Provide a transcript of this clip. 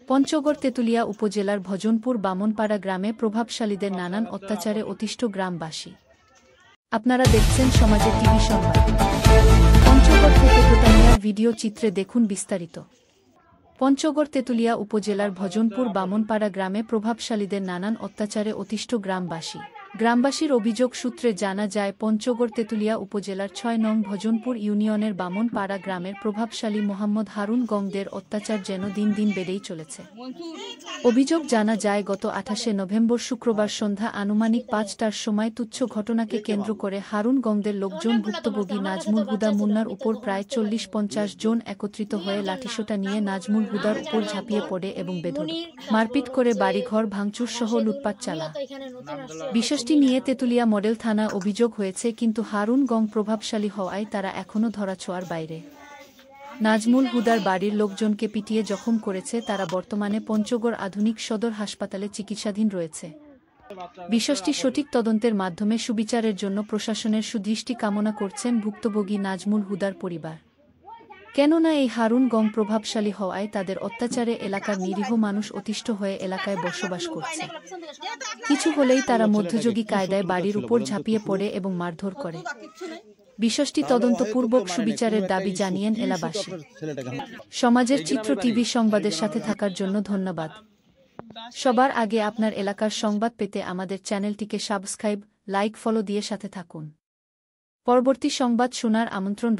পঞ্চগড় তেঁতুলিয়া উপজেলার ভজনপুর বামনপাড়া গ্রামে প্রভাবশালীদের নানান অত্যাচারে অতিষ্ঠ গ্রামবাসী। আপনারা দেখছেন সমাজের টিভি সংবাদ। পঞ্চগড় থেকে প্রতারণার ভিডিও চিত্রে দেখুন বিস্তারিত। পঞ্চগড় তেঁতুলিয়া উপজেলার ভজনপুর বামনপাড়া গ্রামে প্রভাবশালীদের নানান অত্যাচারে অতিষ্ঠ গ্রামবাসী। গ্রামবাসীর অভিযোগ সূত্রে জানা যায়, পঞ্চগড় তেঁতুলিয়া উপজেলার ৬ নং ভজনপুর ইউনিয়নের বামনপাড়া গ্রামের প্রভাবশালী মোহাম্মদ হারুন গংদের অত্যাচার যেন দিন দিন বেড়েই চলেছে। অভিযোগ জানা যায়, গত ২৮শে নভেম্বর শুক্রবার সন্ধ্যা আনুমানিক ৫টার সময় তুচ্ছ ঘটনাকে কেন্দ্র করে হারুন গংদের লোকজন ভুক্তভোগী নাজমুল হুদা মুন্নার উপর প্রায় ৪০-৫০ জন একত্রিত হয়ে লাঠিসোঁটা নিয়ে নাজমুল হুদার উপর ঝাঁপিয়ে পড়ে এবং বেধড়ক মারপিট করে বাড়িঘর ভাঙচুর সহ লুটপাট চালায়। বিষয়টি নিয়ে তেঁতুলিয়া মডেল থানায় অভিযোগ হয়েছে, কিন্তু হারুন গং প্রভাবশালী হওয়ায় তারা এখনও ধরাছোঁয়ার বাইরে। নাজমুল হুদার বাড়ির লোকজনকে পিটিয়ে জখম করেছে। তারা বর্তমানে পঞ্চগড় আধুনিক সদর হাসপাতালে চিকিৎসাধীন রয়েছে। বিষয়টি সঠিক তদন্তের মাধ্যমে সুবিচারের জন্য প্রশাসনের সুদৃষ্টি কামনা করছেন ভুক্তভোগী নাজমুল হুদার পরিবার। কেননা এই হারুন গং প্রভাবশালী হওয়ায় তাদের অত্যাচারে এলাকার নিরীহ মানুষ অতিষ্ঠ হয়ে এলাকায় বসবাস করছে। কিছু হলেই তারা মধ্যযুগী কায়দায় বাড়ির উপর ঝাঁপিয়ে পড়ে এবং মারধর করে। বিষয়টি তদন্তপূর্বক সুবিচারের দাবি জানিয়েন এলাকাবাসী। সমাজের চিত্র টিভি সংবাদের সাথে থাকার জন্য ধন্যবাদ। সবার আগে আপনার এলাকার সংবাদ পেতে আমাদের চ্যানেলটিকে সাবস্ক্রাইব, লাইক, ফলো দিয়ে সাথে থাকুন। পরবর্তী সংবাদ শোনার আমন্ত্রণ।